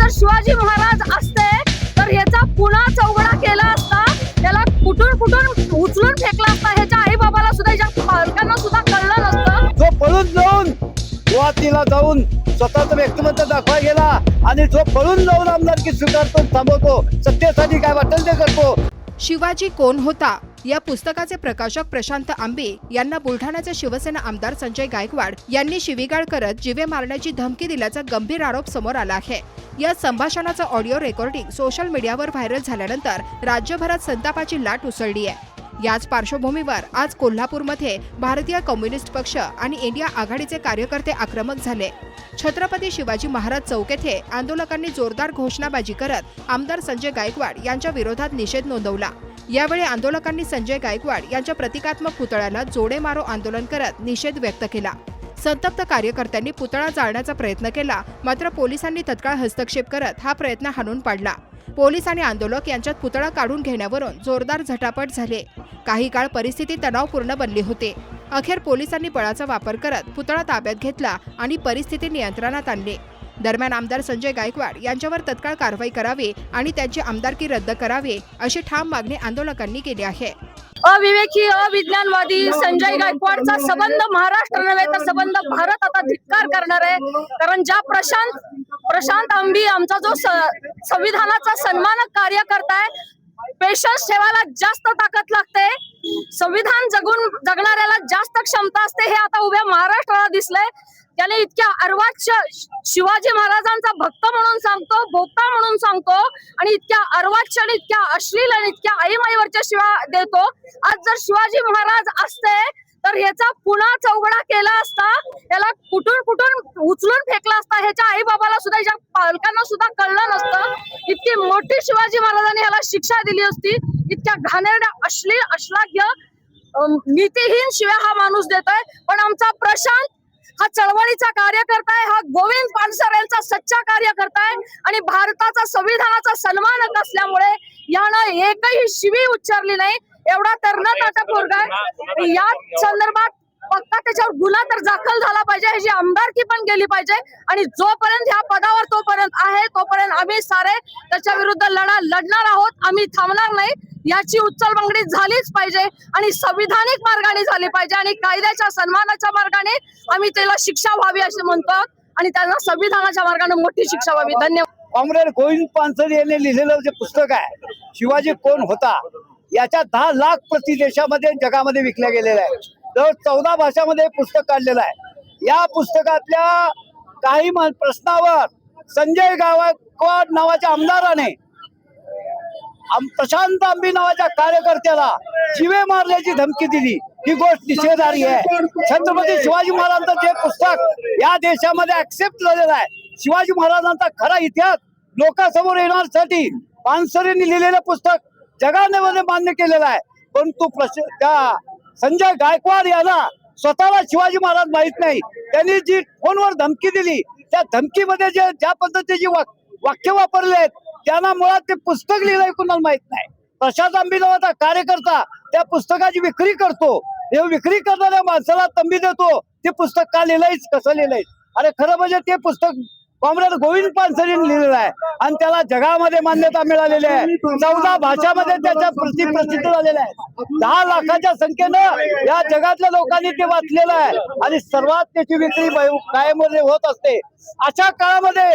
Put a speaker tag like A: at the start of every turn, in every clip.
A: जर शिवाजी महाराज असते तर ह्याचा पुन्हा चौघडा केला असता, त्याला कुठून कुठून उचलून फेकला असता, ह्याच्या आई बाबाला सुद्धा, ह्याच्या पालकांना सुद्धा कळलं नसतं.
B: जो पळून जाऊन गुवाहाटीला जाऊन स्वतःच व्यक्तिमत्व दाखवायला गेला आणि जो पळून जाऊन आमदारकी स्वीकारतो, थांबवतो, सत्तेसाठी काय वाटेल ते करतो.
C: शिवाजी कोण होता या पुस्तकाचे प्रकाशक प्रशांत आंबे यांना बुलढाण्याचे शिवसेना आमदार संजय गायकवाड यांनी शिवीगाळ करत जीवे मारण्याची धमकी दिल्याचा गंभीर आरोप समोर आला आहे. या संभाषणाचं ऑडिओ रेकॉर्डिंग सोशल मीडियावर व्हायरल झाल्यानंतर राज्यभरात संतापाची लाट उसळली आहे. याच पार्श्वभूमीवर आज कोल्हापूरमध्ये भारतीय कम्युनिस्ट पक्ष आणि इंडिया आघाडीचे कार्यकर्ते आक्रमक झाले. छत्रपती शिवाजी महाराज चौक येथे आंदोलकांनी जोरदार घोषणाबाजी करत आमदार संजय गायकवाड यांच्या विरोधात निषेध नोंदवला. यावेळी आंदोलकांनी संजय गायकवाड यांच्या प्रतिकात्मक पुतळ्याला जोडे मारो आंदोलन करत निषेध व्यक्त केला. संतप्त कार्यकर्त्यांनी पुतळा जाळण्याचा प्रयत्न केला, मात्र पोलिसांनी तत्काळ हस्तक्षेप करत हा प्रयत्न हाणून पाडला. पोलीस आणि आंदोलक यांच्यात पुतळा काढून घेण्यावरून जोरदार झटापट झाले. काही काळ परिस्थिती तणावपूर्ण बनली होती. अखेर पोलिसांनी बळाचा वापर करत पुतळा ताब्यात घेतला आणि परिस्थिती नियंत्रणात आणली. दरम्यान आमदार संजय गायकवाड यांच्यावर तत्काळ कारवाई करावी आणि त्यांची आमदारकी रद्द करावी अशी ठाम मागणी आंदोलकांनी केली आहे.
A: अविवेकी अविज्ञानवादी संजय गायकवाडचा संबंध महाराष्ट्र नव्हे तर संबंध भारत आता धिक्कार करणार आहे. कारण ज्या प्रशांत आंबी आमचा जो संविधानाचा सन्मानक कार्य करताय, पेशन्स ठेवायला जास्त ताकद लागते, संविधान जगणाऱ्याला जास्त क्षमता असते, हे आता उभ्या महाराष्ट्राला दिसलंय. त्याने इतक्या अर्वाच्य शिवाजी महाराजांचा भक्त म्हणून सांगतो, भोक्ता म्हणून सांगतो आणि इतक्या अर्वाच्य आणि इतक्या अश्लील आणि इतक्या आईमाईवरच्या शिवा देतो. आज जर शिवाजी महाराज असते तर ह्याचा पुन्हा चौघडा केला असता, त्याला कुठून कुठून उचलून फेकला असता, ह्याच्या आई बाबाला सुद्धा, ह्याच्या पालकांना सुद्धा कळलं नसतं. इतकी मोठी शिवाजी महाराजांनी ह्याला शिक्षा दिली असती. इतक्या घाणेरड्या अश्लील अश्लाघ्य नीतिहीन शिव्या हा माणूस देतोय. पण आमचा प्रशांत हा चळवळीचा कार्यकर्ता आहे, हा गोविंद पानसर यांचा सच्चा कार्यकर्ता आहे आणि भारताचा संविधानाचा सन्मानक असल्यामुळे यानं एकही शिवी उच्चारली नाही. एवढा तरुणाचा पोरगा आहे. या संदर्भात पक्का त्याच्यावर गुन्हा तर दाखल झाला पाहिजे, ह्याची आमदारकी पण गेली पाहिजे आणि जोपर्यंत ह्या पदावर तोपर्यंत आम्ही सारे त्याच्या विरुद्ध लढणार आहोत. आम्ही थांबणार नाही. याची उचलबांगडी झालीच पाहिजे आणि संविधानिक मार्गाने झाली पाहिजे आणि कायद्याच्या सन्मानाच्या मार्गाने आम्ही त्याला शिक्षा व्हावी असे म्हणतो आणि त्यांना संविधानाच्या मार्गाने मोठी शिक्षा व्हावी. धन्यवाद.
B: कॉम्रेड गोविंद पानसरे यांनी लिहिलेलं जे पुस्तक आहे शिवाजी कोण होता, याच्या 10 लाख प्रति देशामध्ये जगामध्ये विकल्या गेलेल्या आहे. तर 14 भाषांमध्ये पुस्तक काढलेलं आहे. या पुस्तकातल्या काही प्रश्नावर संजय गायकवाड नावाच्या आमदाराने प्रशांत आंबी नावाच्या कार्यकर्त्याला जीवे मारण्याची धमकी दिली. ही गोष्ट निषेधार्ह आहे. छत्रपती शिवाजी महाराजांचं जे पुस्तक या देशामध्ये ऍक्सेप्ट झालेलं आहे, शिवाजी महाराजांचा खरा इतिहास लोकांसमोर येण्यासाठी पानसरेंनी लिहिलेलं पुस्तक जगामध्ये मान्य केलेलं आहे. परंतु त्या संजय गायकवाड यांना स्वतःला शिवाजी महाराज माहित नाही. त्यांनी जी फोनवर धमकी दिली, त्या धमकीमध्ये ज्या पद्धतीची वाक्य वापरले आहेत, त्यांना मुळात ते पुस्तक लिहिलंय कुणाला माहित नाही. प्रशांत आंबी नावाचा कार्यकर्ता त्या पुस्तकाची विक्री करतो. हे विक्री करणाऱ्या माणसाला तंबी देतो, ते पुस्तक का लिहिलंयस, कसं लिहिलंय. अरे खरं म्हणजे ते पुस्तक कॉम्रेड गोविंद पानसरेंनी लिहिलेलं आहे आणि त्याला जगामध्ये मान्यता मिळालेली आहे. 14 भाषामध्ये त्याच्या प्रसिद्ध झालेल्या आहे. 10 लाखाच्या संख्येनं या जगातल्या लोकांनी ते वाचलेलं आहे आणि सर्वात त्याची विक्री कायममध्ये होत असते. अशा काळामध्ये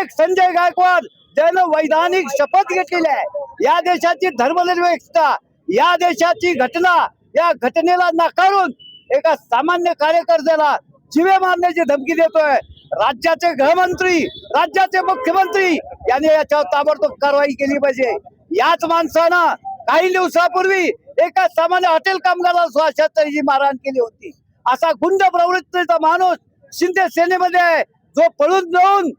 B: एक संजय गायकवाड ज्यानं वैधानिक शपथ घेतलेली आहे, या देशाची धर्मनिरपेक्षता, या देशाची घटना, या घटनेला नाकारून एका सामान्य कार्यकर्त्याला जीवे मारण्याची धमकी देतोय. राज्याचे गृहमंत्री, राज्याचे मुख्यमंत्री यांनी याच्यावर ताबडतोब कारवाई केली पाहिजे. याच माणसानं काही दिवसापूर्वी एका सामान्य हॉटेल कामगाराला स्वाशाची मारहाण केली होती. असा गुंड प्रवृत्तीचा माणूस शिंदे सेनेमध्ये आहे, जो पळून जाऊन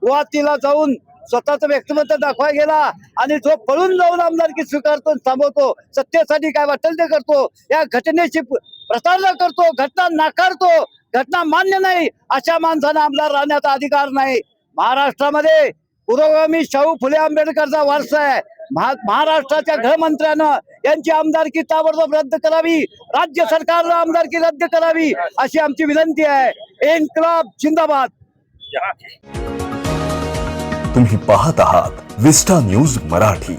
B: गुवाहाटीला जाऊन स्वतःच व्यक्तिमत्व दाखवायला गेला आणि जो पळून जाऊन आमदारकी स्वीकारतो, थांबवतो, सत्तेसाठी काय वाटेल ते करतो, या घटनेची प्रतारणा करतो, घटना नाकारतो, घटना मान्य नाही, अशा माणसांना आमदार राहण्याचा अधिकार नाही. महाराष्ट्रामध्ये पुरोगामी शाहू फुले आंबेडकरचा वारसा आहे. महाराष्ट्राच्या गृहमंत्र्यानं यांची आमदारकी ताबडतोब रद्द करावी, राज्य सरकारनं आमदारकी रद्द करावी अशी आमची विनंती आहे. इन्क्लाब जिंदाबाद.
D: तुम्ही पाहत आहात विस्टा न्यूज मराठी.